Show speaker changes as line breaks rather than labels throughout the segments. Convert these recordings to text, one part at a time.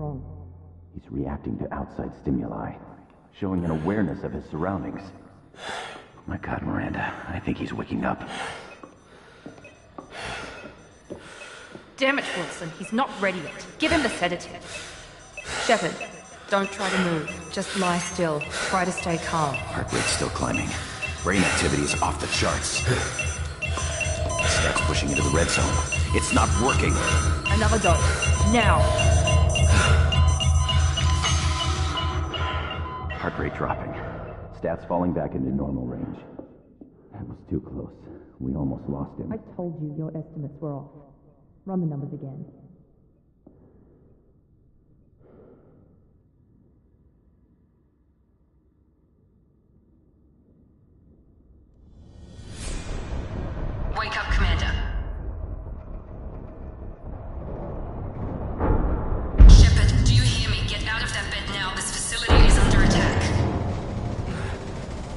wrong?
He's reacting to outside stimuli, showing an awareness of his surroundings. My God, Miranda, I think he's waking up.
Damn it, Wilson, he's not ready yet. Give him the sedative. Shepard, don't try to move. Just lie still. Try to stay calm.
Heart rate's still climbing. Brain activity is off the charts. Starts pushing into the red zone. It's not working.
Another dose. Now.
Heart rate dropping. Stats falling back into normal range. That was too close. We almost lost him.
I told you your estimates were off. Run the numbers again.
Wake up, Commander. Shepard, do you hear me? Get out of that bed now. This facility is under attack.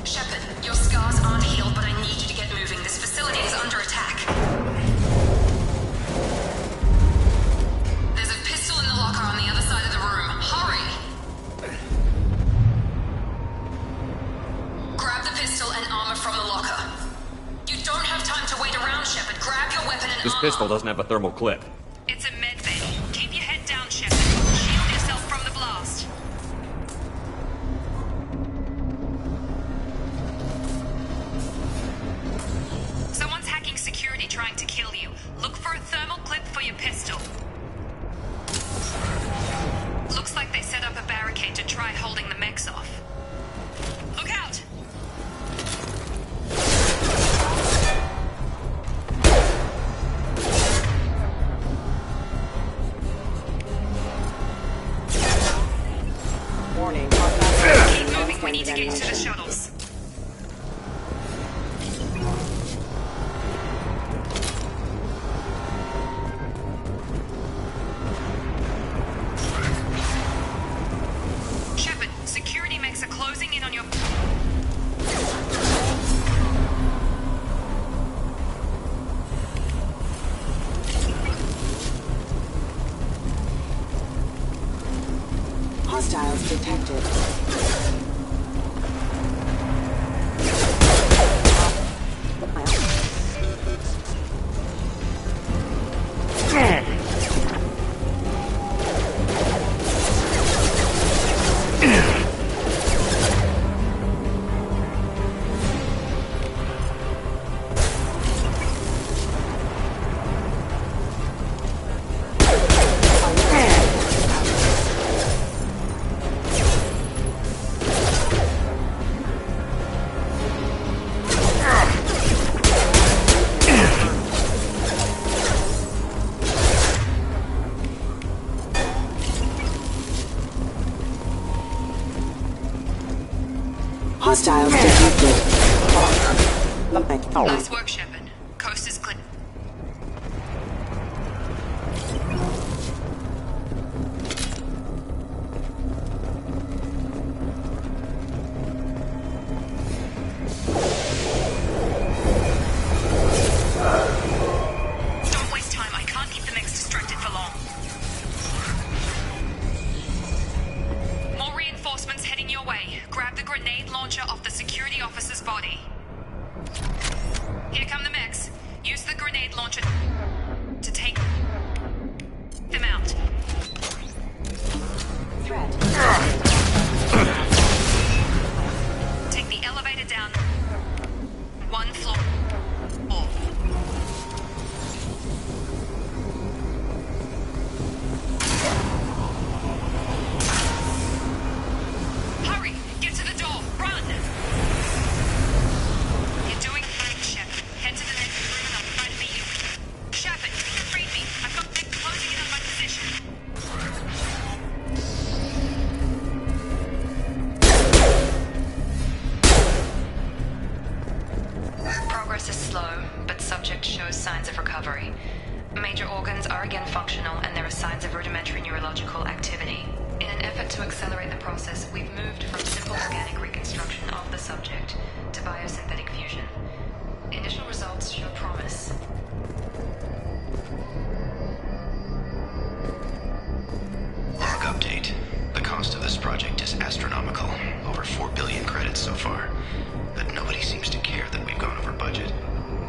Shepard, your scars aren't healed, but I need you to get moving. This facility is under attack. There's a pistol in the locker on the other side of the room. Hurry! Grab the pistol and armor from the locker. You don't have time to wait around, Shepard. Grab your weapon and
This
armor.
pistol doesn't have a thermal clip.
It's a medbay. Keep your head down, Shepard. Shield yourself from the blast. Someone's hacking security trying to kill you. Look for a thermal clip for your pistol. Looks like they set up a barricade to try holding the mechs off. Look out!
Warning.
Keep moving. We need to get to the shuttles. Shepard, security mechs are closing in on your...
Hostiles detected. Hostiles detected.
Nice work, Shepard. Coast is clear. Don't waste time. I can't keep the mechs distracted for long. More reinforcements heading your way. Grab the grenade launcher off the security officer's body. Here come the mechs. Use the grenade launcher to take them out.
Threat.
Take the elevator down. One floor. Hurry! Get to the door! Run! You're doing fine, Shepard. Head to the next room and I'll try to beat you. Shepard, read me. I've got Nick closing in on my position. Progress is slow, but subject shows signs of recovery. Major organs are again functional and there are signs of rudimentary neurological activity. In an effort to accelerate the process, we've moved from simple organic reconstruction of the subject to biosynthetic fusion. Initial results show promise.
Lock up
so far. That nobody seems to care that we've gone over budget.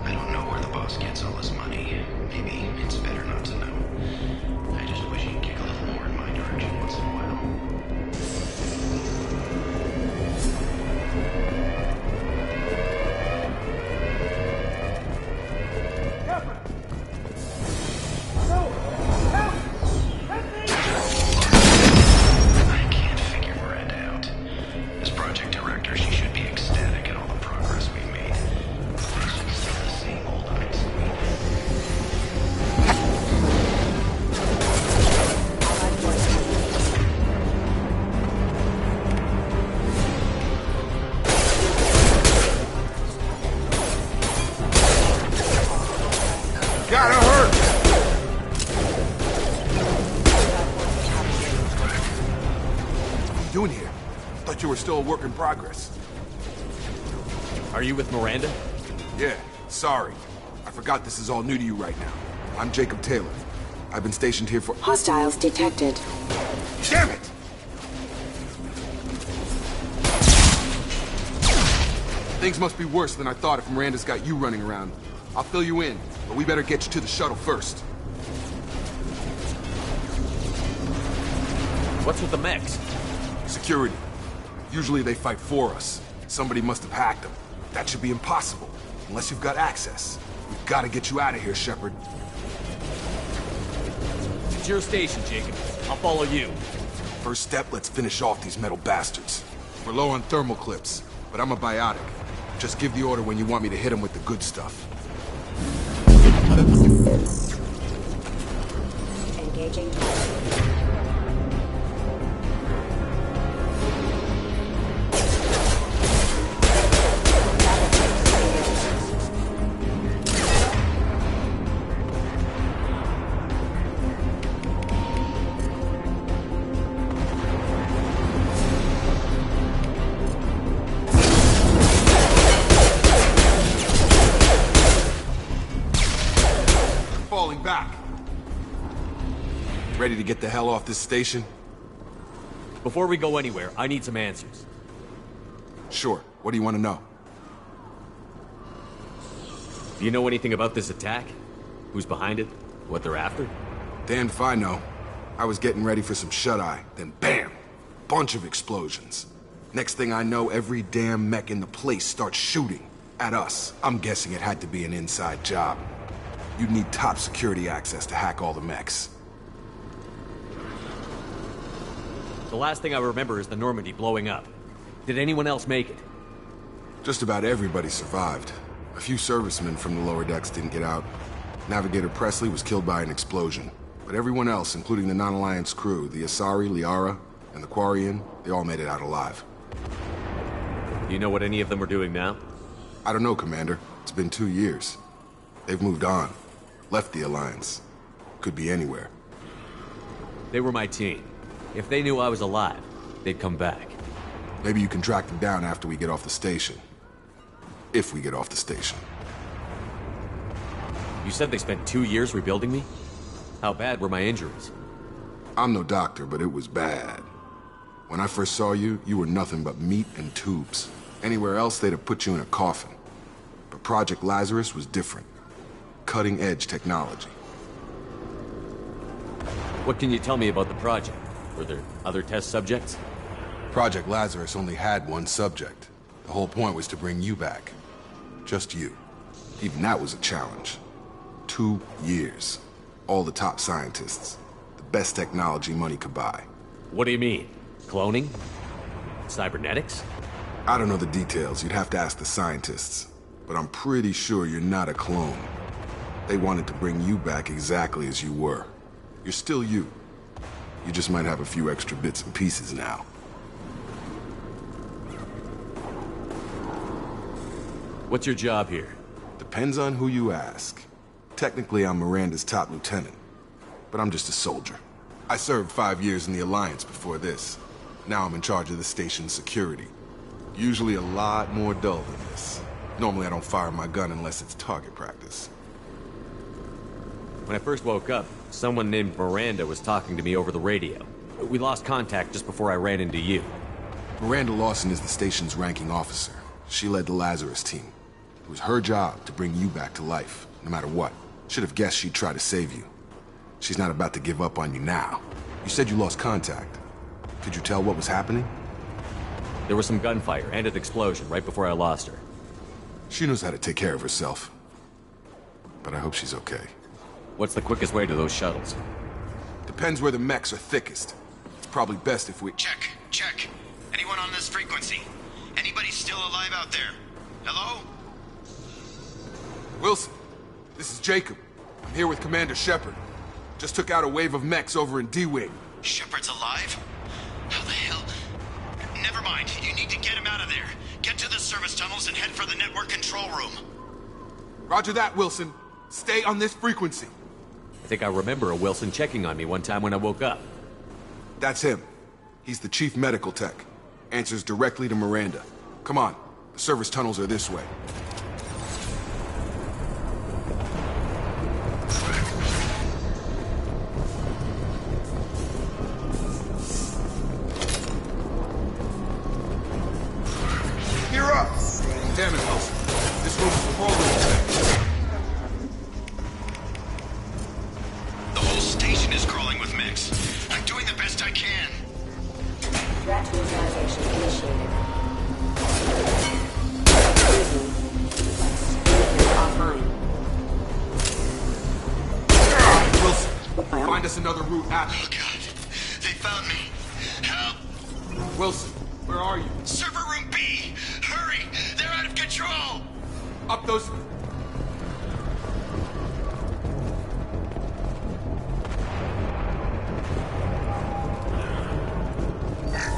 I don't know where the boss gets all this money. Maybe it's better not to know. I just wish he'd kick a little more in my direction once in a while. I can't figure Miranda out. As project director, she should be ecstatic at all the progress we've made. She's still the same old eyes.
Gotta hurt! What are you doing here? Thought you were still a work in progress.
Are you with Miranda?
Yeah, sorry. I forgot this is all new to you right now. I'm Jacob Taylor. I've been stationed here for—
Hostiles detected.
Damn it! Things must be worse than I thought if Miranda's got you running around. I'll fill you in, but we better get you to the shuttle first.
What's with the mechs?
Security. Usually they fight for us. Somebody must have hacked them. That should be impossible, unless you've got access. We've got to get you out of here, Shepard.
It's your station, Jacob. I'll follow you.
First step, let's finish off these metal bastards. We're low on thermal clips, but I'm a biotic. Just give the order when you want me to hit them with the good stuff.
Engaging.
Falling back. Ready to get the hell off this station?
Before we go anywhere, I need some answers.
Sure. What do you want to know?
Do you know anything about this attack? Who's behind it? What they're after?
Damned if I know. I was getting ready for some shut-eye, then bam! Bunch of explosions. Next thing I know, every damn mech in the place starts shooting. At us. I'm guessing it had to be an inside job. You'd need top security access to hack all the mechs.
The last thing I remember is the Normandy blowing up. Did anyone else make it?
Just about everybody survived. A few servicemen from the lower decks didn't get out. Navigator Presley was killed by an explosion. But everyone else, including the non-Alliance crew, the Asari, Liara, and the Quarian, they all made it out alive.
Do you know what any of them are doing now?
I don't know, Commander. It's been 2 years. They've moved on. Left the Alliance. Could be anywhere.
They were my team. If they knew I was alive, they'd come back.
Maybe you can track them down after we get off the station. If we get off the station.
You said they spent 2 years rebuilding me? How bad were my injuries?
I'm no doctor, but it was bad. When I first saw you, you were nothing but meat and tubes. Anywhere else, they'd have put you in a coffin. But Project Lazarus was different. Cutting-edge technology.
What can you tell me about the project? Were there other test subjects?
Project Lazarus only had one subject. The whole point was to bring you back. Just you. Even that was a challenge. 2 years. All the top scientists. The best technology money could buy.
What do you mean? Cloning? Cybernetics?
I don't know the details. You'd have to ask the scientists. But I'm pretty sure you're not a clone. They wanted to bring you back exactly as you were. You're still you. You just might have a few extra bits and pieces now.
What's your job here?
Depends on who you ask. Technically, I'm Miranda's top lieutenant. But I'm just a soldier. I served 5 years in the Alliance before this. Now I'm in charge of the station's security. Usually a lot more dull than this. Normally I don't fire my gun unless it's target practice.
When I first woke up, someone named Miranda was talking to me over the radio. We lost contact just before I ran into you.
Miranda Lawson is the station's ranking officer. She led the Lazarus team. It was her job to bring you back to life, no matter what. Should have guessed she'd try to save you. She's not about to give up on you now. You said you lost contact. Could you tell what was happening?
There was some gunfire and an explosion right before I lost her.
She knows how to take care of herself. But I hope she's okay.
What's the quickest way to those shuttles?
Depends where the mechs are thickest. It's probably best if we...
Check. Anyone on this frequency? Anybody still alive out there? Hello?
Wilson, this is Jacob. I'm here with Commander Shepard. Just took out a wave of mechs over in D-Wing.
Shepard's alive? How the hell? Never mind. You need to get him out of there. Get to the service tunnels and head for the network control room.
Roger that, Wilson. Stay on this frequency.
I think I remember a Wilson checking on me one time when I woke up.
That's him. He's the chief medical tech. Answers directly to Miranda. Come on. The service tunnels are this way. Gear up! Damn it, Wilson. This room's full of
The whole station is crawling with mechs. I'm doing the best I can.
Threat neutralization initiated. Offline.
Wilson, find us another route out.
Oh, God. They found me. Help!
Wilson, where are you?
Server room B! Hurry! They're out of control!
Up those...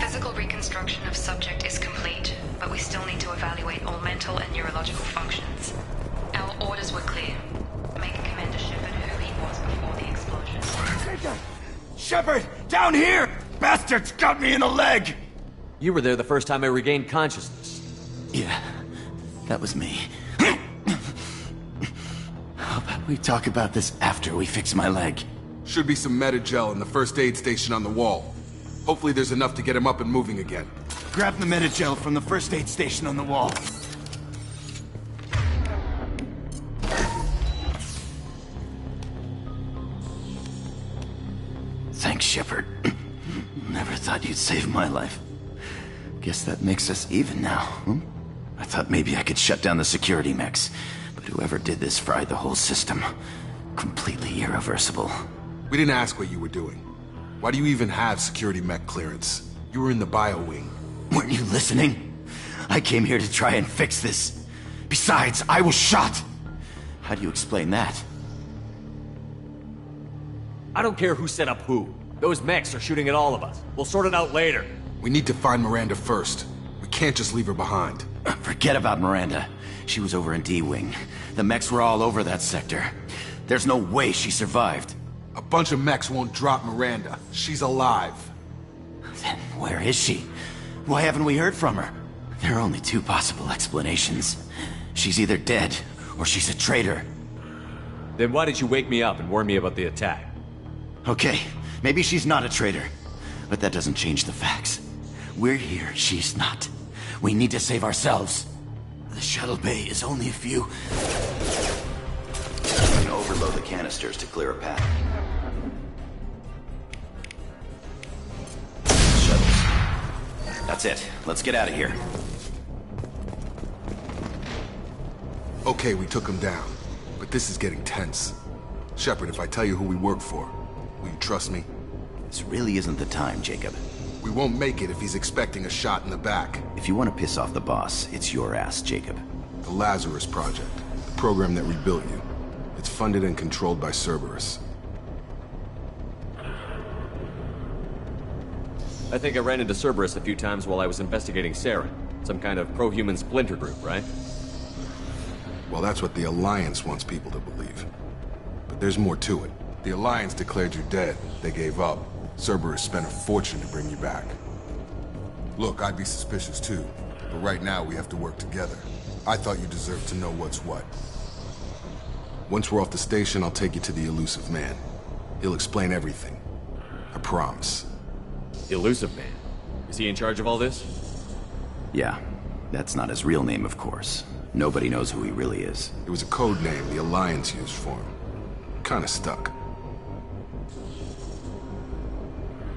Physical reconstruction of subject is complete, but we still need to evaluate all mental and neurological functions. Our orders were clear. Make Commander Shepard who he was before the explosion.
Shepard! Down here! Bastards got me in the leg!
You were there the first time I regained consciousness.
Yeah, that was me. How about we talk about this after we fix my leg?
Should be some Metagel in the first aid station on the wall. Hopefully there's enough to get him up and moving again.
Grab the Metagel from the first aid station on the wall. Thanks, Shepard. Never thought you'd save my life. Guess that makes us even now, hmm? I thought maybe I could shut down the security mechs, but whoever did this fried the whole system. Completely irreversible.
We didn't ask what you were doing. Why do you even have security mech clearance? You were in the bio wing.
Weren't you listening? I came here to try and fix this. Besides, I was shot. How do you explain that?
I don't care who set up who. Those mechs are shooting at all of us. We'll sort it out later.
We need to find Miranda first. We can't just leave her behind.
Forget about Miranda. She was over in D-Wing. The mechs were all over that sector. There's no way she survived.
A bunch of mechs won't drop Miranda. She's alive.
Then where is she? Why haven't we heard from her? There are only two possible explanations. She's either dead, or she's a traitor.
Then why did you wake me up and warn me about the attack?
Okay, maybe she's not a traitor. But that doesn't change the facts. We're here, she's not. We need to save ourselves. The shuttle bay is only a few...
I'm gonna overload the canisters to clear a path. Shuttles. That's it. Let's get out of here.
Okay, we took him down. But this is getting tense. Shepard, if I tell you who we work for, will you trust me?
This really isn't the time, Jacob.
We won't make it if he's expecting a shot in the back.
If you want to piss off the boss, it's your ass, Jacob.
The Lazarus Project, the program that rebuilt you. It's funded and controlled by Cerberus.
I think I ran into Cerberus a few times while I was investigating Saren. Some kind of pro-human splinter group, right?
Well, that's what the Alliance wants people to believe. But there's more to it. The Alliance declared you dead. They gave up. Cerberus spent a fortune to bring you back. Look, I'd be suspicious too. But right now, we have to work together. I thought you deserved to know what's what. Once we're off the station, I'll take you to the Elusive Man. He'll explain everything. I promise.
Elusive Man. Is he in charge of all this?
Yeah, that's not his real name, of course. Nobody knows who he really is.
It was a code name the Alliance used for him. Kinda stuck.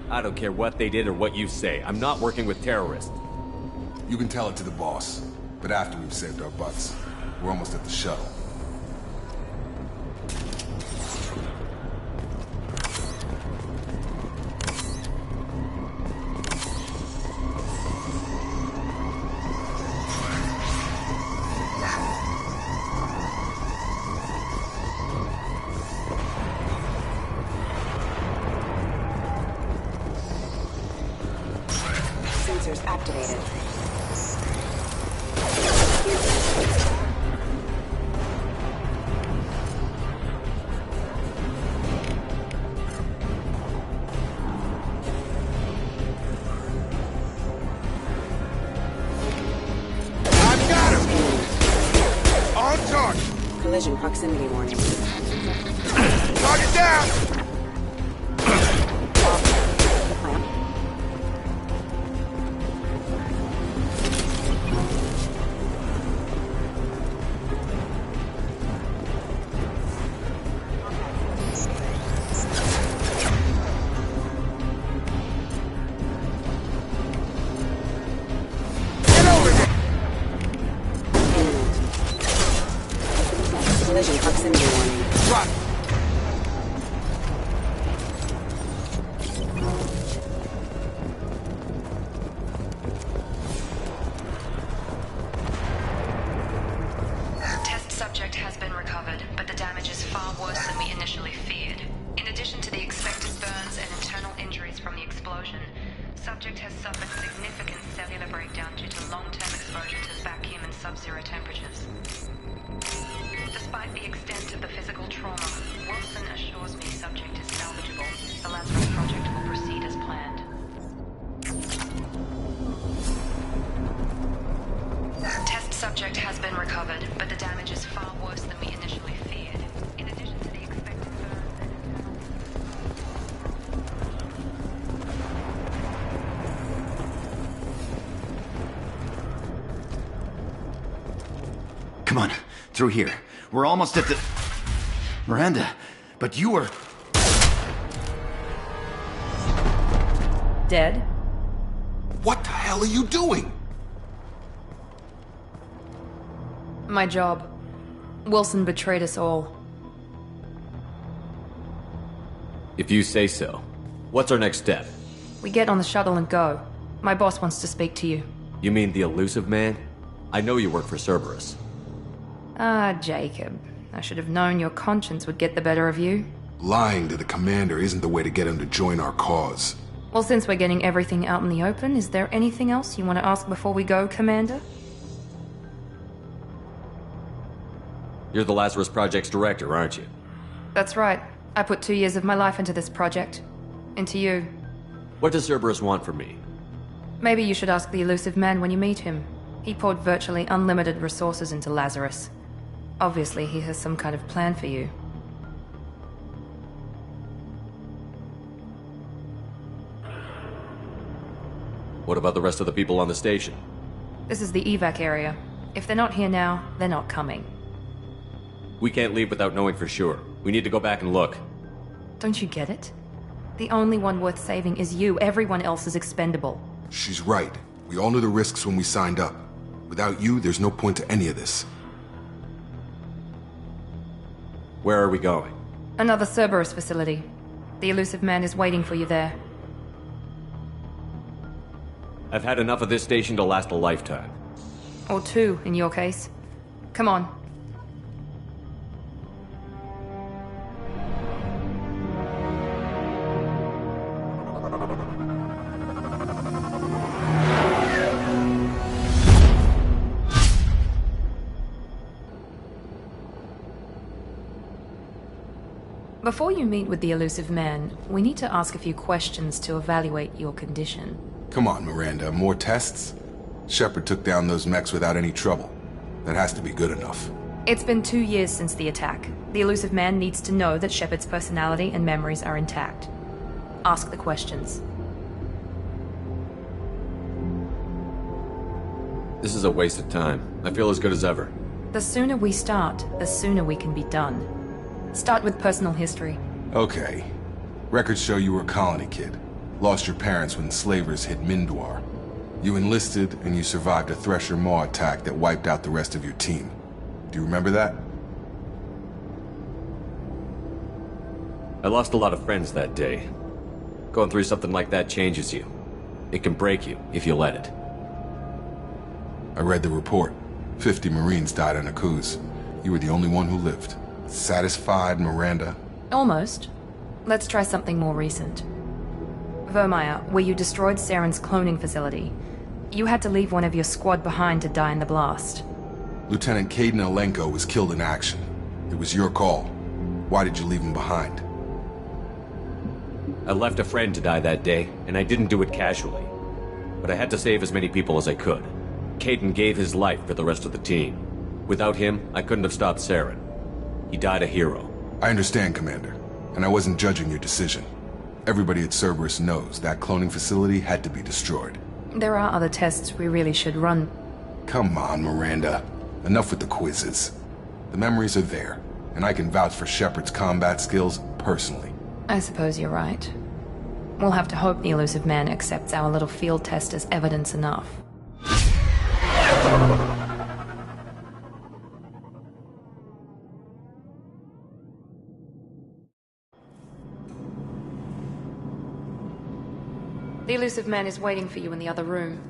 I don't care what they did or what you say. I'm not working with terrorists.
You can tell it to the boss, but after we've saved our butts. We're almost at the shuttle.
Sensors activated.
I've got him! On target!
Collision proximity warning.
Target down!
Clamp.
Get over here!
Imminent. Collision proximity warning.
Drop!
Test subject has been recovered, but the damage is far worse than we initially feared. In addition to the expected burns and internal injuries from the explosion, subject has suffered significant cellular breakdown due to long-term exposure to vacuum and sub-zero temperatures. Despite the extent of the physical trauma, Wilson assures me subject is salvageable. The Lazarus project will proceed as planned. Test subject has been recovered, but the damage is far worse than we initially feared. In addition to the expected burns and internal...
Come on, through here. We're almost at the... Miranda, but you were...
Dead?
What the hell are you doing?
My job. Wilson betrayed us all.
If you say so. What's our next step?
We get on the shuttle and go. My boss wants to speak to you.
You mean the elusive man? I know you work for Cerberus.
Ah, Jacob. I should have known your conscience would get the better of you.
Lying to the commander isn't the way to get him to join our cause.
Well, since we're getting everything out in the open, is there anything else you want to ask before we go, Commander?
You're the Lazarus Project's director, aren't you?
That's right. I put 2 years of my life into this project. Into you.
What does Cerberus want from me?
Maybe you should ask the elusive man when you meet him. He poured virtually unlimited resources into Lazarus. Obviously, he has some kind of plan for you.
What about the rest of the people on the station?
This is the evac area. If they're not here now, they're not coming.
We can't leave without knowing for sure. We need to go back and look.
Don't you get it? The only one worth saving is you. Everyone else is expendable.
She's right. We all knew the risks when we signed up. Without you, there's no point to any of this.
Where are we going?
Another Cerberus facility. The elusive man is waiting for you there.
I've had enough of this station to last a lifetime.
Or 2, in your case. Come on. Before you meet with the elusive man, we need to ask a few questions to evaluate your condition.
Come on, Miranda, more tests? Shepard took down those mechs without any trouble. That has to be good enough.
It's been 2 years since the attack. The elusive man needs to know that Shepard's personality and memories are intact. Ask the questions.
This is a waste of time. I feel as good as ever.
The sooner we start, the sooner we can be done. Start with personal history.
Okay. Records show you were a colony kid. Lost your parents when slavers hit Mindwar. You enlisted and you survived a Thresher Maw attack that wiped out the rest of your team. Do you remember that?
I lost a lot of friends that day. Going through something like that changes you. It can break you if you let it.
I read the report. 50 Marines died on a cruise. You were the only one who lived. Satisfied, Miranda?
Almost. Let's try something more recent. Vermeer, where you destroyed Saren's cloning facility. You had to leave one of your squad behind to die in the blast.
Lieutenant Caden Alenko was killed in action. It was your call. Why did you leave him behind?
I left a friend to die that day, and I didn't do it casually. But I had to save as many people as I could. Caden gave his life for the rest of the team. Without him, I couldn't have stopped Saren. He died a hero.
I understand, Commander, and I wasn't judging your decision. Everybody at Cerberus knows that cloning facility had to be destroyed.
There are other tests we really should run.
Come on, Miranda. Enough with the quizzes. The memories are there, and I can vouch for Shepard's combat skills personally.
I suppose you're right. We'll have to hope the Elusive Man accepts our little field test as evidence enough. The Elusive Man is waiting for you in the other room.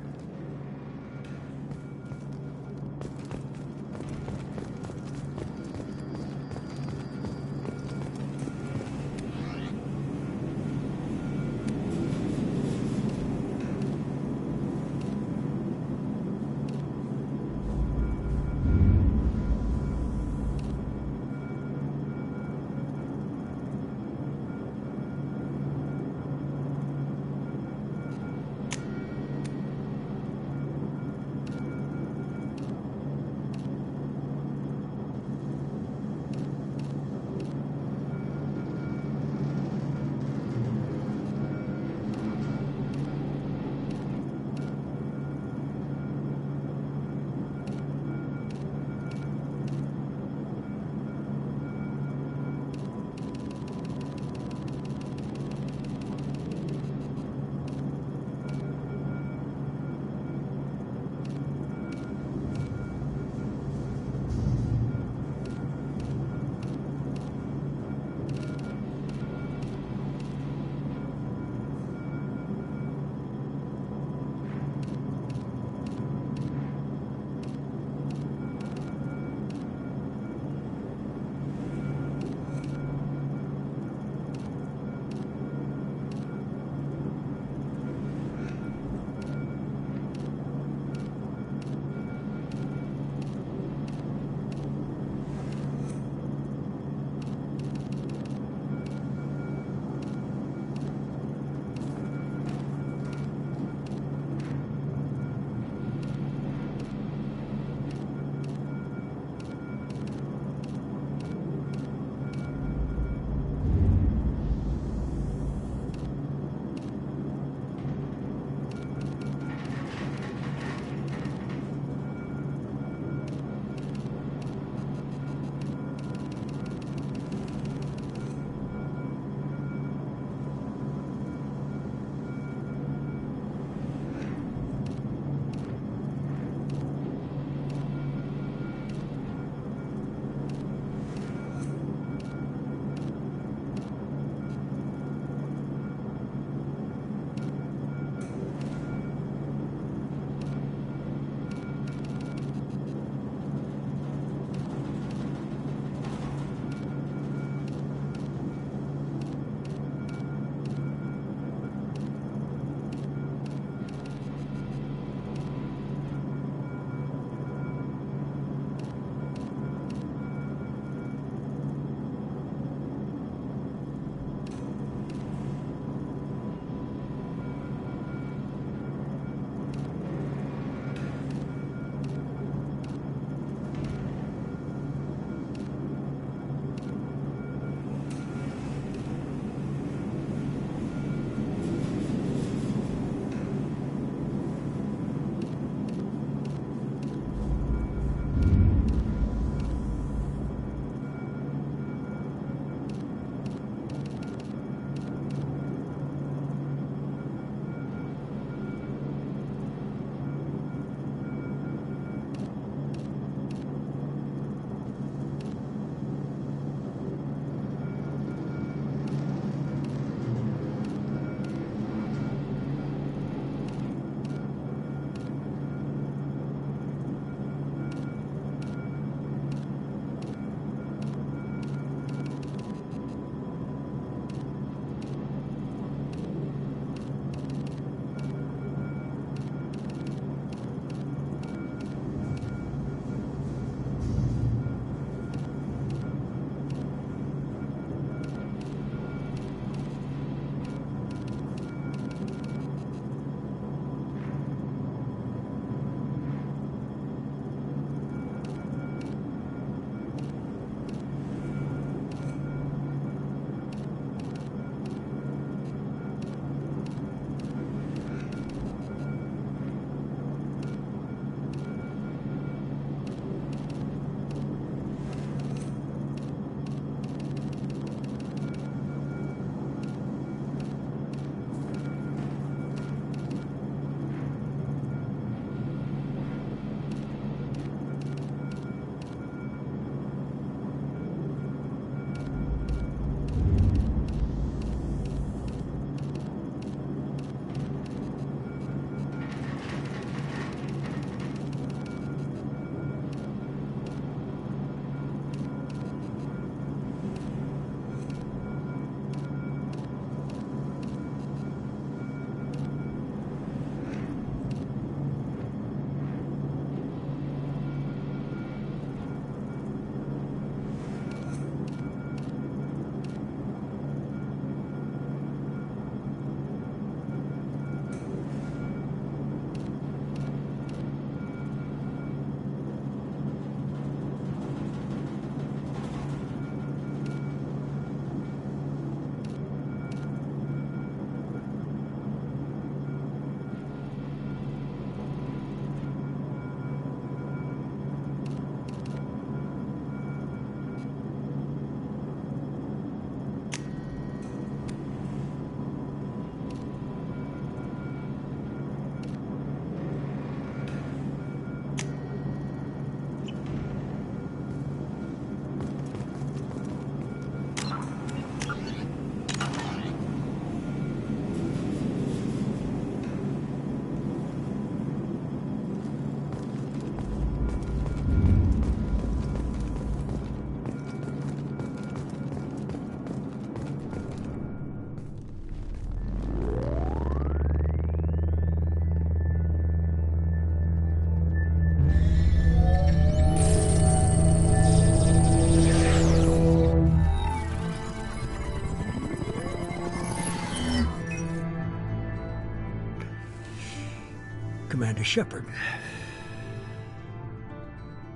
Commander Shepard.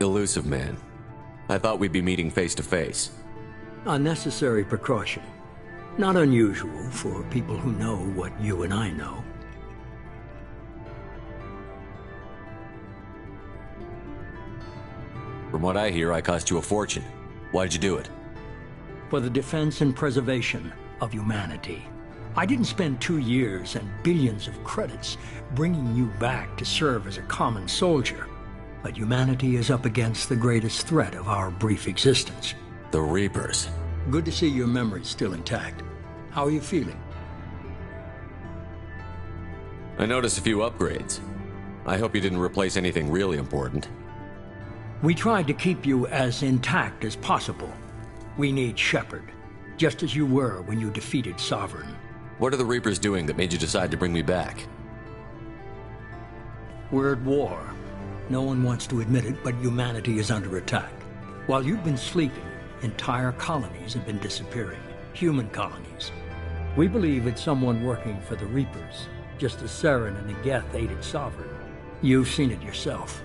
Elusive man. I thought we'd be meeting face to face.
A necessary precaution. Not unusual for people who know what you and I know.
From what I hear, I cost you a fortune. Why'd you do it?
For the defense and preservation of humanity. I didn't spend 2 years and billions of credits bringing you back to serve as a common soldier. But humanity is up against the greatest threat of our brief existence.
The Reapers.
Good to see your memory's still intact. How are you feeling?
I noticed a few upgrades. I hope you didn't replace anything really important.
We tried to keep you as intact as possible. We need Shepard, just as you were when you defeated Sovereign.
What are the Reapers doing that made you decide to bring me back?
We're at war. No one wants to admit it, but humanity is under attack. While you've been sleeping, entire colonies have been disappearing. Human colonies. We believe it's someone working for the Reapers, just as Saren and the Geth aided Sovereign. You've seen it yourself.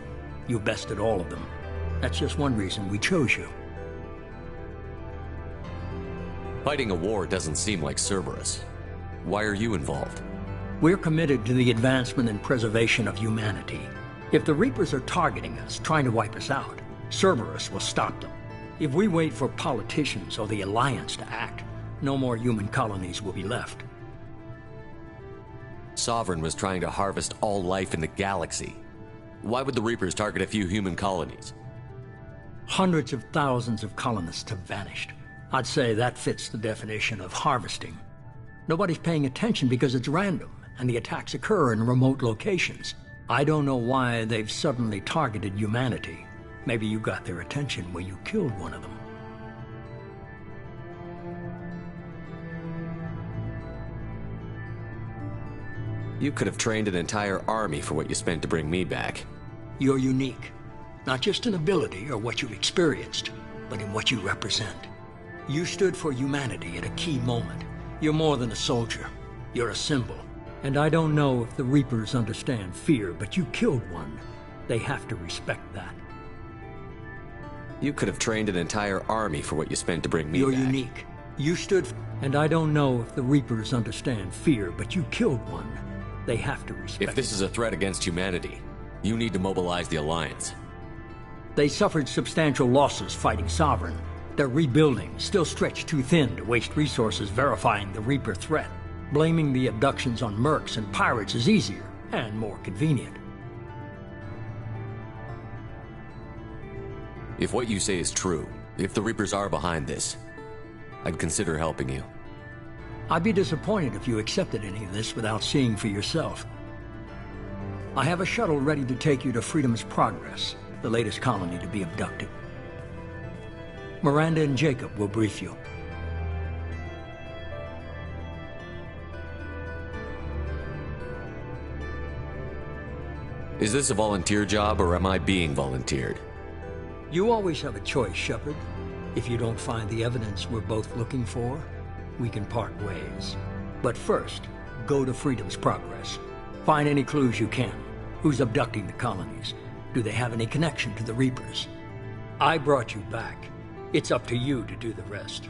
You bested all of them. That's just one reason we chose you.
Fighting a war doesn't seem like Cerberus. Why are you involved?
We're committed to the advancement and preservation of humanity. If the Reapers are targeting us, trying to wipe us out, Cerberus will stop them. If we wait for politicians or the Alliance to act, no more human colonies will be left.
Sovereign was trying to harvest all life in the galaxy. Why would the Reapers target a few human colonies?
Hundreds of thousands of colonists have vanished. I'd say that fits the definition of harvesting. Nobody's paying attention because it's random, and the attacks occur in remote locations. I don't know why they've suddenly targeted humanity. Maybe you got their attention when you killed one of them.
You could have trained an entire army for what you spent to bring me back.
You're unique. Not just in ability or what you've experienced, but in what you represent. You stood for humanity at a key moment. You're more than a soldier. You're a symbol. And I don't know if the Reapers understand fear, but you killed one. They have to respect that.
You could have trained an entire army for what you spent to bring me
You're
back.
unique. You stood and I don't know if the Reapers understand fear, but you killed one. They have to respect
If this is a threat against humanity, you need to mobilize the Alliance.
They suffered substantial losses fighting Sovereign. They're rebuilding, still stretched too thin to waste resources verifying the Reaper threat. Blaming the abductions on mercs and pirates is easier and more convenient.
If what you say is true, if the Reapers are behind this, I'd consider helping you.
I'd be disappointed if you accepted any of this without seeing for yourself. I have a shuttle ready to take you to Freedom's Progress, the latest colony to be abducted. Miranda and Jacob will brief you.
Is this a volunteer job, or am I being volunteered?
You always have a choice, Shepard. If you don't find the evidence we're both looking for, we can part ways. But first, go to Freedom's Progress. Find any clues you can. Who's abducting the colonies? Do they have any connection to the Reapers? I brought you back. It's up to you to do the rest.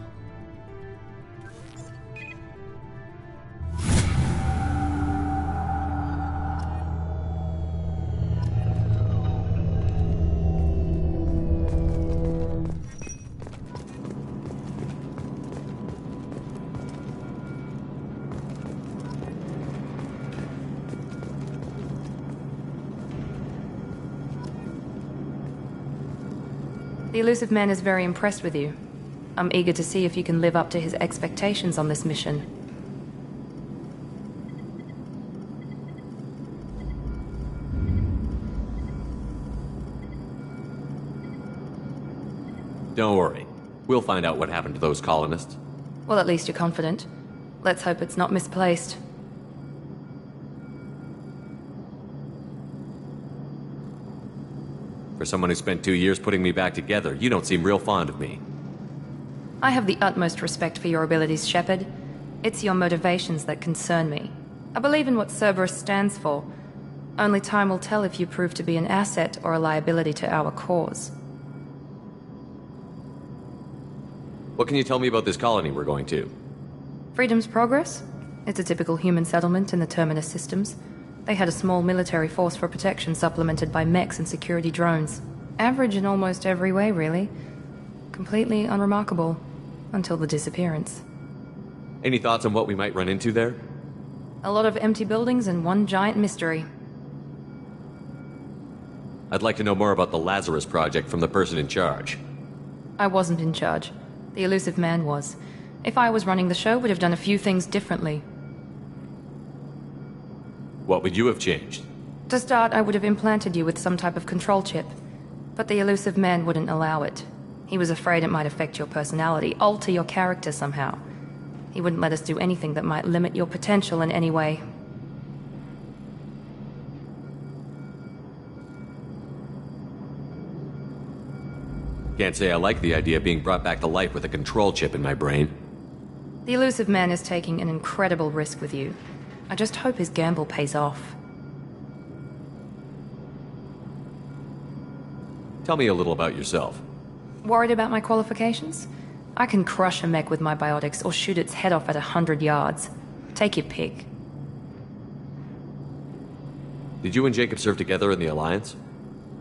The elusive man is very impressed with you. I'm eager to see if you can live up to his expectations on this mission.
Don't worry. We'll find out what happened to those colonists.
Well, at least you're confident. Let's hope it's not misplaced.
For someone who spent 2 years putting me back together, you don't seem real fond of me.
I have the utmost respect for your abilities, Shepard. It's your motivations that concern me. I believe in what Cerberus stands for. Only time will tell if you prove to be an asset or a liability to our cause.
What can you tell me about this colony we're going to?
Freedom's Progress? It's a typical human settlement in the Terminus systems. They had a small military force for protection supplemented by mechs and security drones. Average in almost every way, really. Completely unremarkable. Until the disappearance.
Any thoughts on what we might run into there?
A lot of empty buildings and one giant mystery.
I'd like to know more about the Lazarus Project from the person in charge.
I wasn't in charge. The elusive man was. If I was running the show, would have done a few things differently.
What would you have changed?
To start, I would have implanted you with some type of control chip. But the elusive man wouldn't allow it. He was afraid it might affect your personality, alter your character somehow. He wouldn't let us do anything that might limit your potential in any way.
Can't say I like the idea of being brought back to life with a control chip in my brain.
The elusive man is taking an incredible risk with you. I just hope his gamble pays off.
Tell me a little about yourself.
Worried about my qualifications? I can crush a mech with my biotics or shoot its head off at 100 yards. Take your pick.
Did you and Jacob serve together in the Alliance?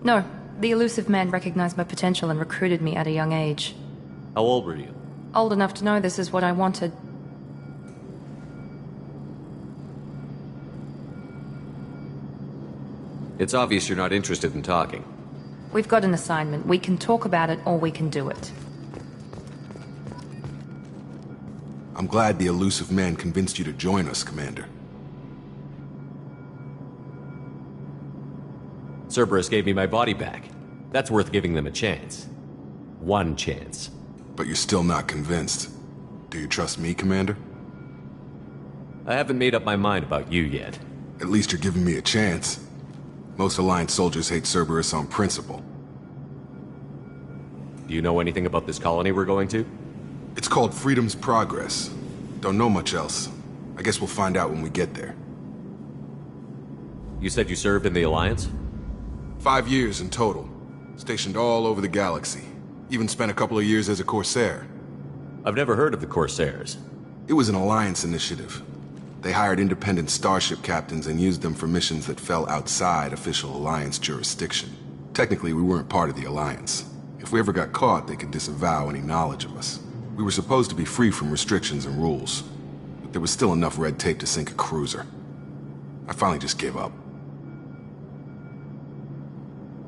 No, the elusive man recognized my potential and recruited me at a young age.
How old were you?
Old enough to know this is what I wanted.
It's obvious you're not interested in talking.
We've got an assignment. We can talk about it or we can do it.
I'm glad the elusive man convinced you to join us, Commander.
Cerberus gave me my body back. That's worth giving them a chance. One chance.
But you're still not convinced. Do you trust me, Commander?
I haven't made up my mind about you yet.
At least you're giving me a chance. Most Alliance soldiers hate Cerberus on principle.
Do you know anything about this colony we're going to?
It's called Freedom's Progress. Don't know much else. I guess we'll find out when we get there.
You said you served in the Alliance?
5 years in total. Stationed all over the galaxy. Even spent a couple of years as a Corsair.
I've never heard of the Corsairs.
It was an Alliance initiative. They hired independent starship captains and used them for missions that fell outside official Alliance jurisdiction. Technically, we weren't part of the Alliance. If we ever got caught, they could disavow any knowledge of us. We were supposed to be free from restrictions and rules, but there was still enough red tape to sink a cruiser. I finally just gave up.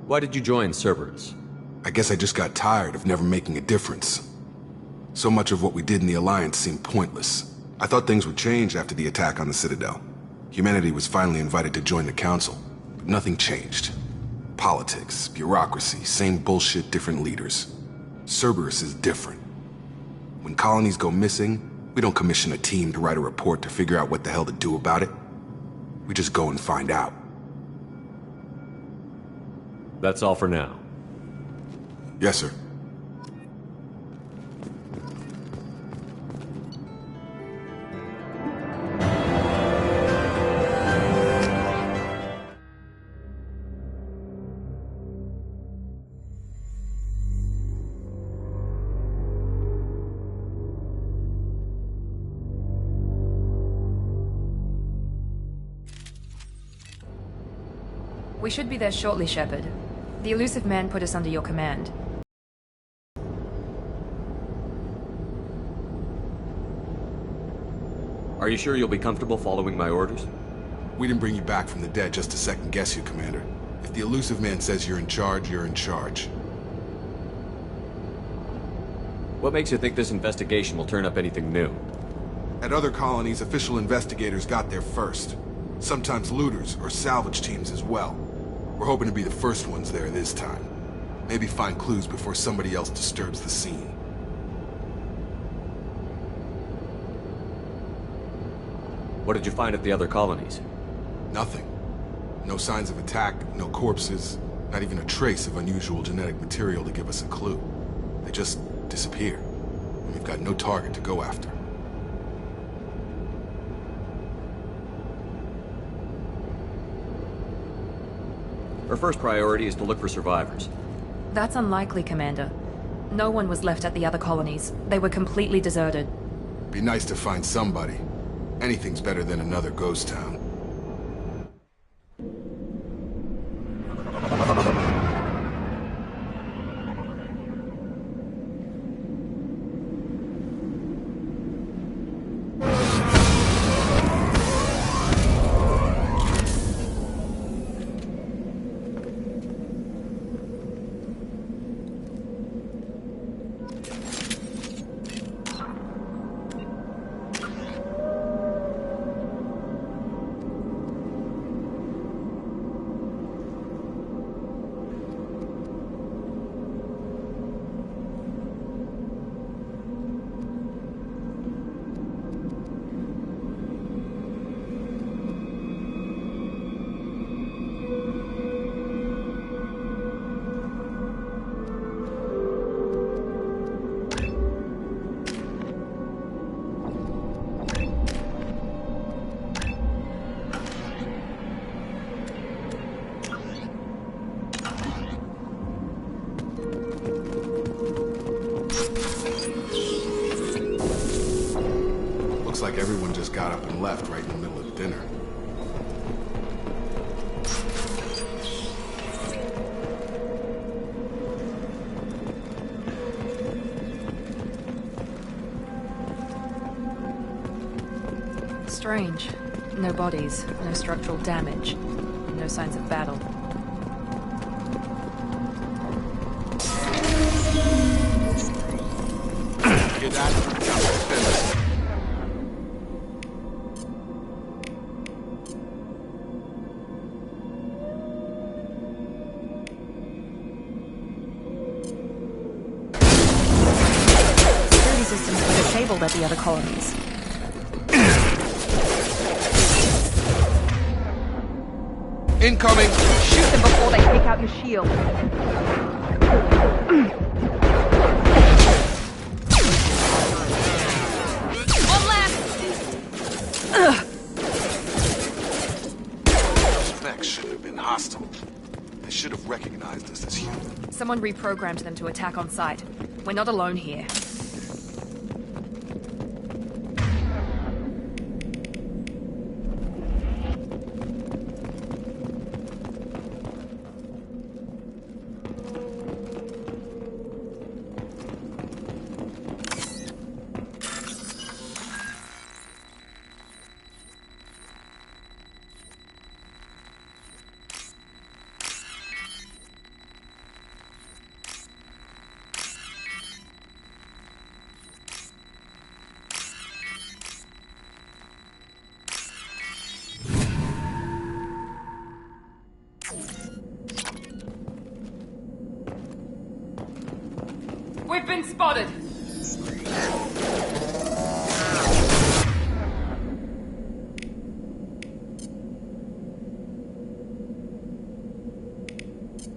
Why did you join Cerberus?
I guess I just got tired of never making a difference. So much of what we did in the Alliance seemed pointless. I thought things would change after the attack on the Citadel. Humanity was finally invited to join the Council, but nothing changed. Politics, bureaucracy, same bullshit, different leaders. Cerberus is different. When colonies go missing, we don't commission a team to write a report to figure out what the hell to do about it. We just go and find out.
That's all for now.
Yes, sir.
We should be there shortly, Shepard. The elusive man put us under your command.
Are you sure you'll be comfortable following my orders?
We didn't bring you back from the dead just to second guess you, Commander. If the elusive man says you're in charge, you're in charge.
What makes you think this investigation will turn up anything new?
At other colonies, official investigators got there first. Sometimes looters or salvage teams as well. We're hoping to be the first ones there this time. Maybe find clues before somebody else disturbs the scene.
What did you find at the other colonies?
Nothing. No signs of attack, no corpses, not even a trace of unusual genetic material to give us a clue. They just disappear, and we've got no target to go after.
Our first priority is to look for survivors.
That's unlikely, Commander. No one was left at the other colonies. They were completely deserted.
Be nice to find somebody. Anything's better than another ghost town. Looks like everyone just got up and left right in the middle of dinner.
Strange. No bodies, no structural damage, no signs of battle.
Hear that? Jump fence.
Security systems were disabled at the other colonies.
Incoming!
Shoot them before they take out your shield. One left!
Those mechs should have been hostile. They should have recognized us as human.
Someone reprogrammed them to attack on sight. We're not alone here. We've been spotted!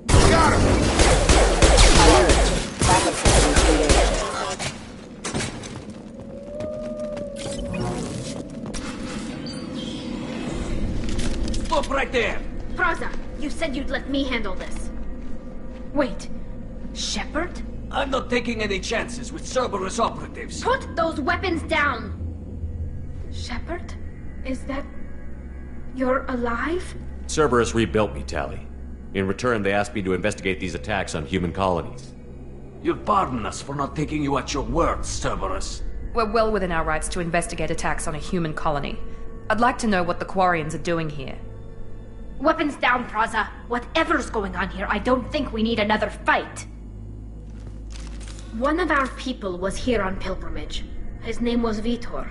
Got him!
Stop right there!
Praza, you said you'd let me handle this. Wait, Shepard?
I'm not taking any chances with Cerberus operatives.
Put those weapons down! Shepard? Is that... you're alive?
Cerberus rebuilt me, Tally. In return, they asked me to investigate these attacks on human colonies.
You'll pardon us for not taking you at your word, Cerberus.
We're well within our rights to investigate attacks on a human colony. I'd like to know what the Quarians are doing here.
Weapons down, Praza. Whatever's going on here, I don't think we need another fight. One of our people was here on pilgrimage. His name was Vitor.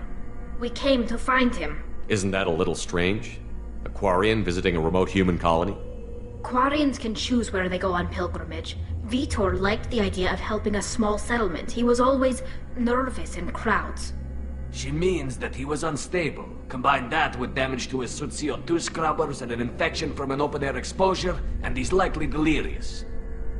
We came to find him.
Isn't that a little strange? A Quarian visiting a remote human colony?
Quarians can choose where they go on pilgrimage. Vitor liked the idea of helping a small settlement. He was always nervous in crowds.
She means that he was unstable. Combine that with damage to his suit CO2 scrubbers and an infection from an open-air exposure, and he's likely delirious.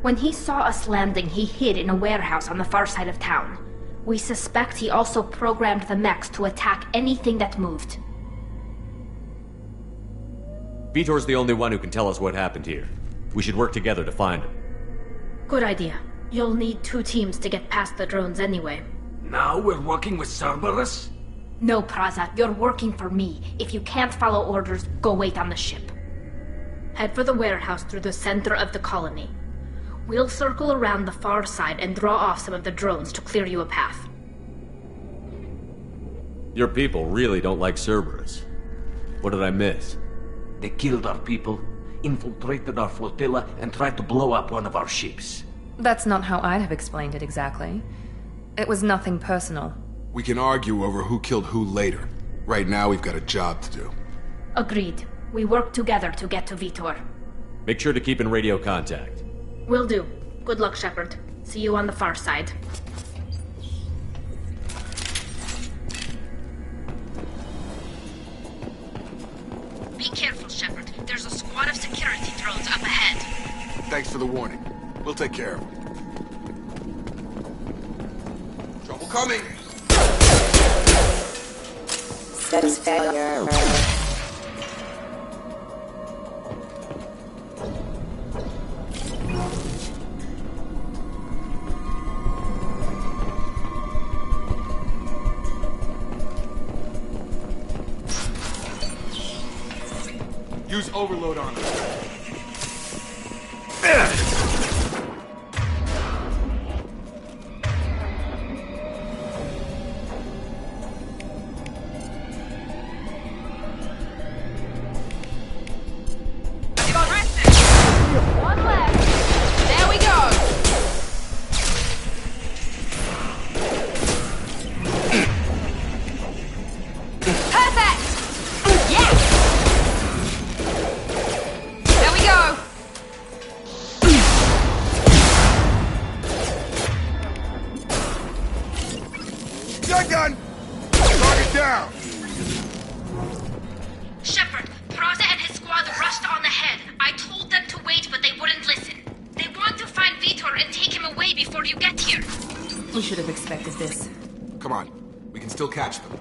When he saw us landing, he hid in a warehouse on the far side of town. We suspect he also programmed the mechs to attack anything that moved.
Vitor's the only one who can tell us what happened here. We should work together to find him.
Good idea. You'll need 2 teams to get past the drones anyway.
Now we're working with Cerberus?
No, Praza, you're working for me. If you can't follow orders, go wait on the ship. Head for the warehouse through the center of the colony. We'll circle around the far side and draw off some of the drones to clear you a path.
Your people really don't like Cerberus. What did I miss?
They killed our people, infiltrated our flotilla, and tried to blow up one of our ships.
That's not how I'd have explained it exactly. It was nothing personal.
We can argue over who killed who later. Right now, we've got a job to do.
Agreed. We work together to get to Vitor.
Make sure to keep in radio contact.
Will do. Good luck, Shepard. See you on the far side. Be careful, Shepard. There's a squad of security drones up ahead.
Thanks for the warning. We'll take care of them. Trouble coming!
Steps failure.
Use overload on them.
One left. There we go. Perfect. Yeah. There we go.
Shotgun! Target down!
Shepard, Praza and his squad rushed on ahead. I told them to wait, but they wouldn't listen. They want to find Vitor and take him away before you get here.
We should have expected this.
Come on. We can still catch them.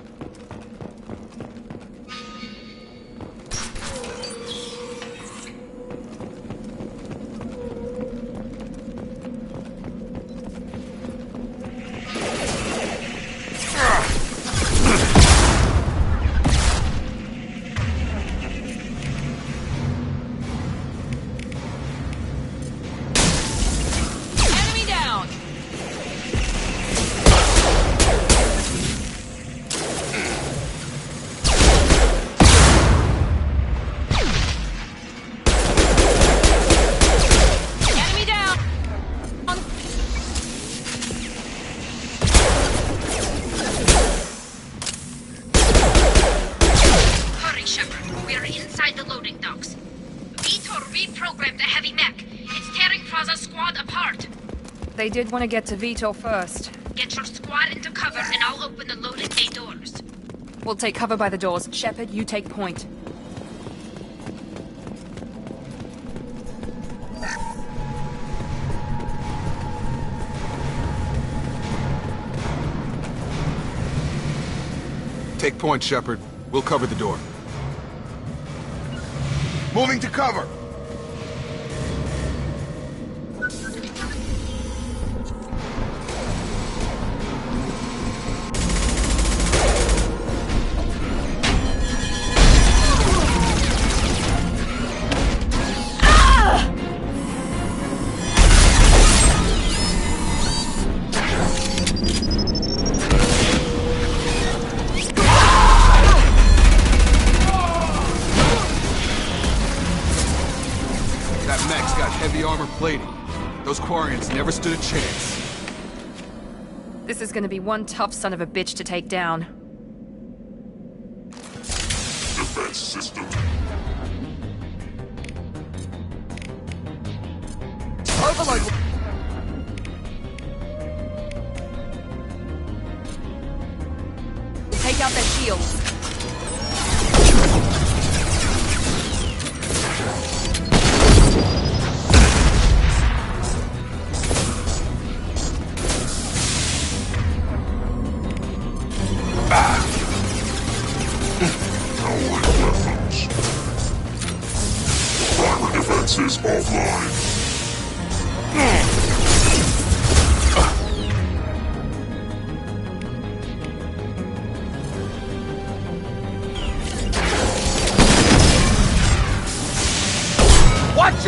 Enemy down. Enemy down. Hurry, Shepard. We are inside the loading docks. Vitor reprogrammed the heavy mech. It's tearing Praza's squad apart.
They did want to get to Vitor first.
Get your squad into cover and I'll open the loading bay doors.
We'll take cover by the doors. Shepard, you take point.
Take point, Shepard. We'll cover the door. Moving to cover! That mech's got heavy armor plating. Those Quarians never stood a chance.
This is gonna be one tough son of a bitch to take down.
Defense system.
Overload! Take out their shields.
No weapons. Primary defenses offline.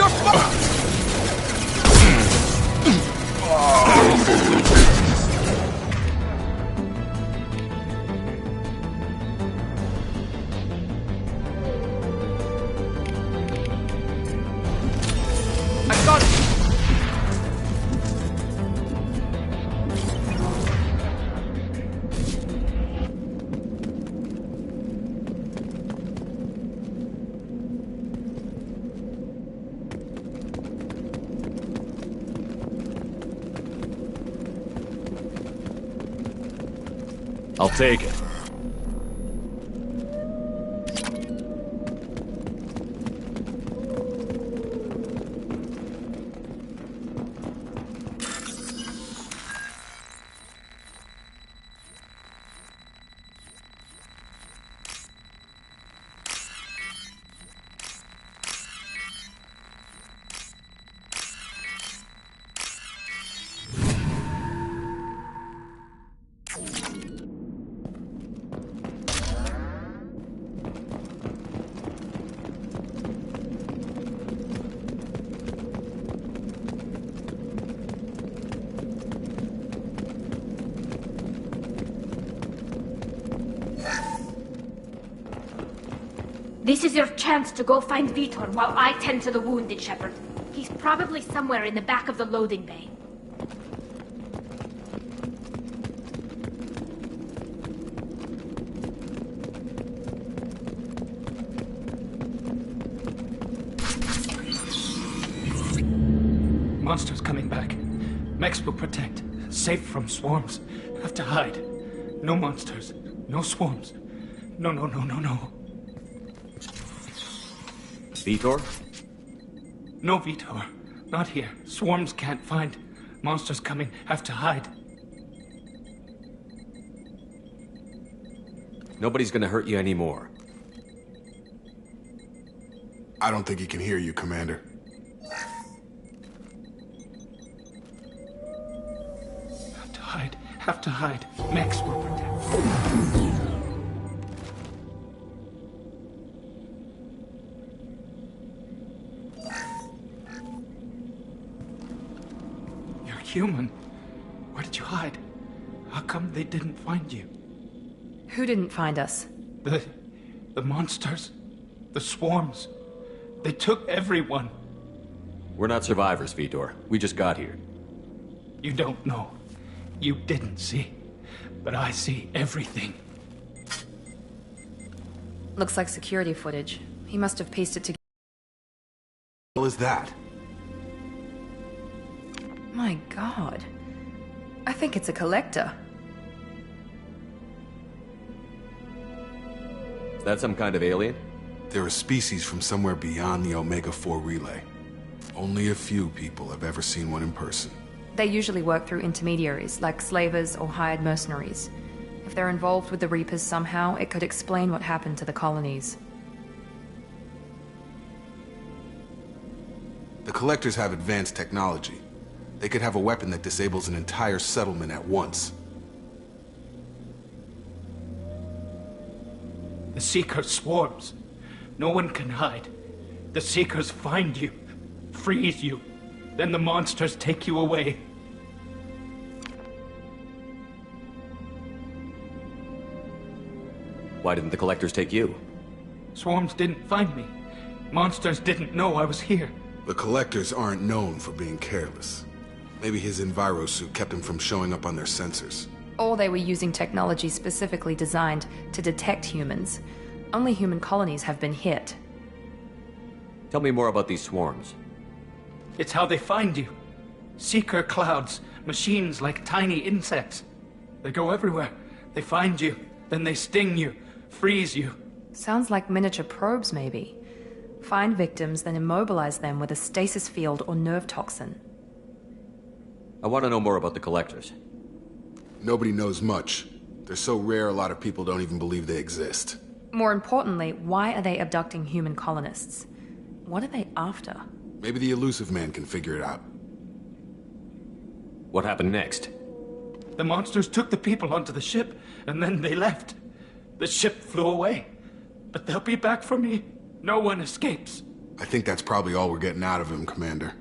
You're fucked!
I got it!
I'll take it.
This is your chance to go find Vitor while I tend to the wounded, Shepard. He's probably somewhere in the back of the loading bay.
Monsters coming back. Mechs will protect. Safe from swarms. Have to hide. No monsters. No swarms. No.
Vitor?
No Vitor. Not here. Swarms can't find. Monsters coming. Have to hide.
Nobody's gonna hurt you anymore.
I don't think he can hear you, Commander.
Have to hide. Mechs will protect. You're human. Where did you hide? How come they didn't find you?
Who didn't find us?
The monsters. The swarms. They took everyone.
We're not survivors, Vitor. We just got here.
You don't know. You didn't see. But I see everything.
Looks like security footage. He must have pieced it together.
What the hell is that?
My God. I think it's a collector.
Is that some kind of alien?
They're a species from somewhere beyond the Omega-4 relay. Only a few people have ever seen one in person.
They usually work through intermediaries, like slavers or hired mercenaries. If they're involved with the Reapers somehow, it could explain what happened to the colonies.
The Collectors have advanced technology. They could have a weapon that disables an entire settlement at once.
The Seeker swarms. No one can hide. The Seekers find you, freeze you, then the monsters take you away.
Why didn't the Collectors take you?
Swarms didn't find me. Monsters didn't know I was here.
The Collectors aren't known for being careless. Maybe his Enviro suit kept him from showing up on their sensors.
Or they were using technology specifically designed to detect humans. Only human colonies have been hit.
Tell me more about these swarms.
It's how they find you. Seeker clouds, machines like tiny insects. They go everywhere. They find you, then they sting you, freeze you.
Sounds like miniature probes, maybe. Find victims, then immobilize them with a stasis field or nerve toxin.
I want to know more about the Collectors.
Nobody knows much. They're so rare, a lot of people don't even believe they exist.
More importantly, why are they abducting human colonists? What are they after?
Maybe the Elusive Man can figure it out.
What happened next?
The monsters took the people onto the ship, and then they left. The ship flew away. But they'll be back for me. No one escapes.
I think that's probably all we're getting out of him, Commander.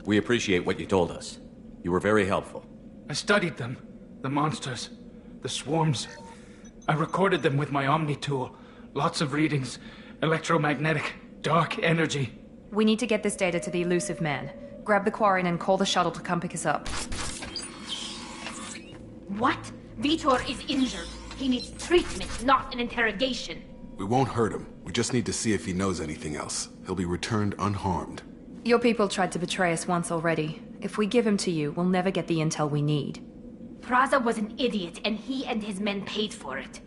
We appreciate what you told us. You were very helpful.
I studied them. The monsters. The swarms. I recorded them with my Omni tool. Lots of readings. Electromagnetic. Dark energy.
We need to get this data to the elusive man. Grab the Quarian and call the shuttle to come pick us up.
What? Vitor is injured. He needs treatment, not an interrogation.
We won't hurt him. We just need to see if he knows anything else. He'll be returned unharmed.
Your people tried to betray us once already. If we give him to you, we'll never get the intel we need.
Praza was an idiot, and he and his men paid for it.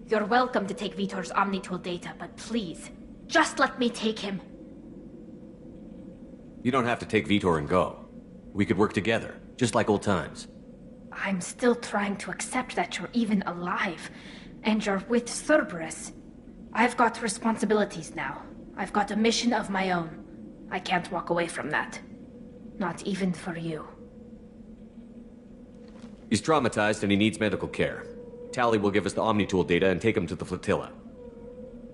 You're welcome to take Vitor's Omnitool data, but please, just let me take him.
You don't have to take Vitor and go. We could work together, just like old times.
I'm still trying to accept that you're even alive, and you're with Cerberus. I've got responsibilities now. I've got a mission of my own. I can't walk away from that. Not even for you.
He's traumatized and he needs medical care. Tally will give us the Omnitool data and take him to the flotilla.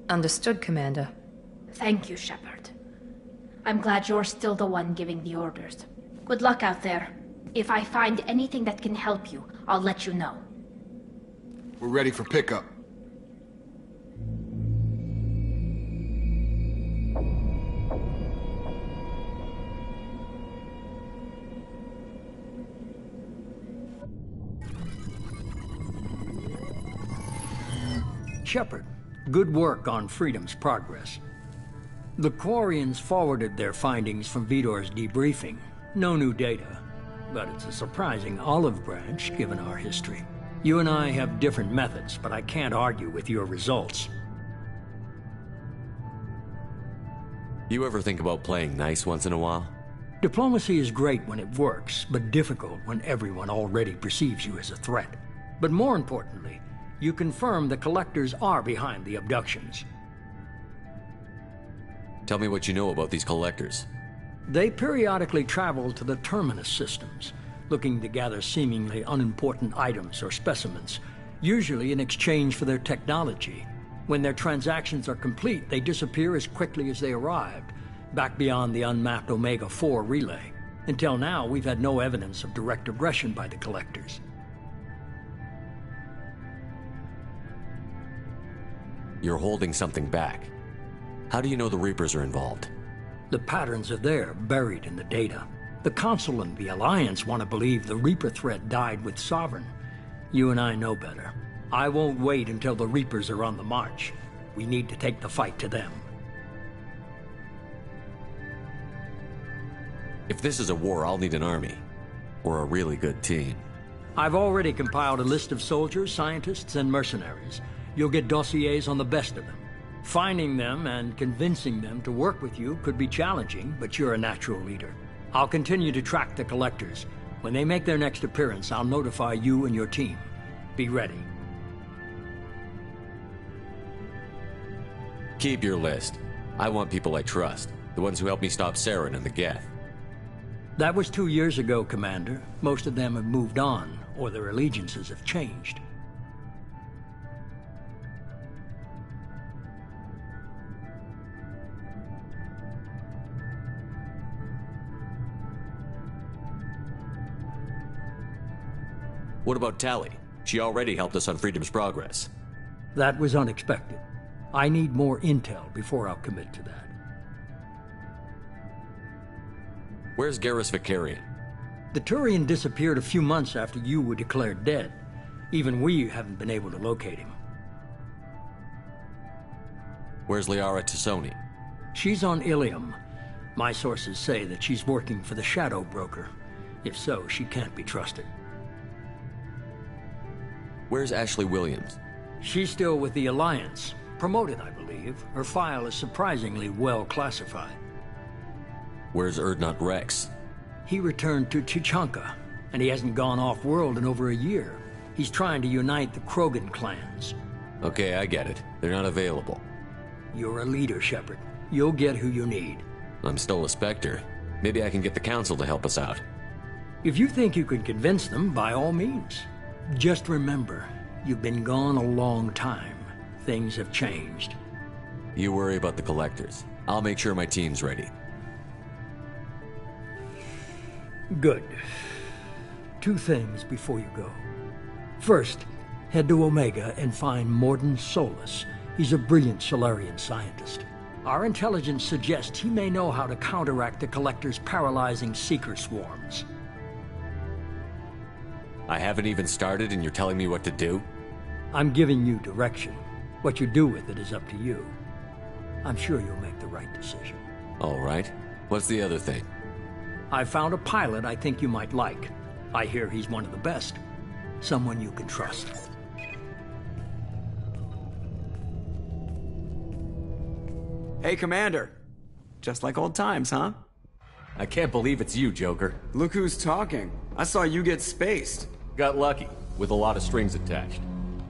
Understood, Commander.
Thank you, Shepard. I'm glad you're still the one giving the orders. Good luck out there. If I find anything that can help you, I'll let you know.
We're ready for pickup.
Shepard, good work on Freedom's progress. The Quarians forwarded their findings from Vitor's debriefing. No new data, but it's a surprising olive branch given our history. You and I have different methods, but I can't argue with your results.
You ever think about playing nice once in a while?
Diplomacy is great when it works, but difficult when everyone already perceives you as a threat. But more importantly, you confirm the Collectors are behind the abductions.
Tell me what you know about these Collectors.
They periodically travel to the Terminus systems, looking to gather seemingly unimportant items or specimens, usually in exchange for their technology. When their transactions are complete, they disappear as quickly as they arrived, back beyond the unmapped Omega-4 relay. Until now, we've had no evidence of direct aggression by the Collectors.
You're holding something back. How do you know the Reapers are involved?
The patterns are there, buried in the data. The Council and the Alliance want to believe the Reaper threat died with Sovereign. You and I know better. I won't wait until the Reapers are on the march. We need to take the fight to them.
If this is a war, I'll need an army. Or a really good team.
I've already compiled a list of soldiers, scientists, and mercenaries. You'll get dossiers on the best of them. Finding them and convincing them to work with you could be challenging, but you're a natural leader. I'll continue to track the Collectors. When they make their next appearance, I'll notify you and your team. Be ready.
Keep your list. I want people I trust. The ones who helped me stop Saren and the Geth.
That was 2 years ago, Commander. Most of them have moved on, or their allegiances have changed.
What about Tally? She already helped us on Freedom's progress.
That was unexpected. I need more intel before I'll commit to that.
Where's Garrus Vicarian?
The Turian disappeared a few months after you were declared dead. Even we haven't been able to locate him.
Where's Liara Tassoni?
She's on Ilium. My sources say that she's working for the Shadow Broker. If so, she can't be trusted.
Where's Ashley Williams?
She's still with the Alliance. Promoted, I believe. Her file is surprisingly well classified.
Where's Erdnot Rex?
He returned to Chichanka, and he hasn't gone off-world in over a year. He's trying to unite the Krogan clans.
Okay, I get it. They're not available.
You're a leader, Shepard. You'll get who you need.
I'm still a Spectre. Maybe I can get the Council to help us out.
If you think you can convince them, by all means. Just remember, you've been gone a long time. Things have changed.
You worry about the collectors. I'll make sure my team's ready.
Good. 2 things before you go. First, head to Omega and find Morden Solus. He's a brilliant Solarian scientist. Our intelligence suggests he may know how to counteract the Collector's paralyzing Seeker swarms.
I haven't even started and you're telling me what to do?
I'm giving you direction. What you do with it is up to you. I'm sure you'll make the right decision.
All right. What's the other thing?
I found a pilot I think you might like. I hear he's one of the best. Someone you can trust.
Hey, Commander. Just like old times, huh?
I can't believe it's you, Joker.
Look who's talking. I saw you get spaced.
Got lucky, with a lot of strings attached.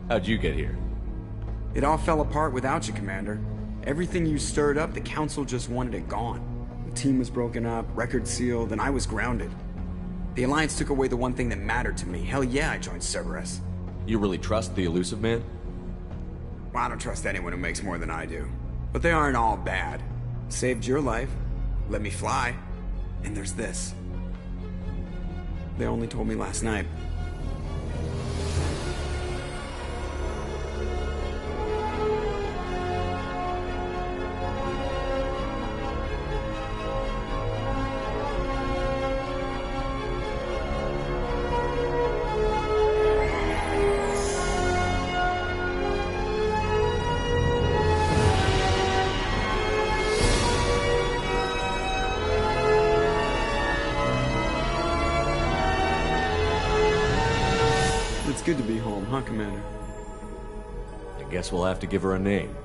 How'd you get here?
It all fell apart without you, Commander. Everything you stirred up, the Council just wanted it gone. The team was broken up, record sealed, and I was grounded. The Alliance took away the one thing that mattered to me. Hell yeah, I joined Cerberus.
You really trust the Elusive Man?
Well, I don't trust anyone who makes more than I do. But they aren't all bad. Saved your life, let me fly, and there's this. They only told me last night. It's good to be home, huh, Commander?
I guess we'll have to give her a name.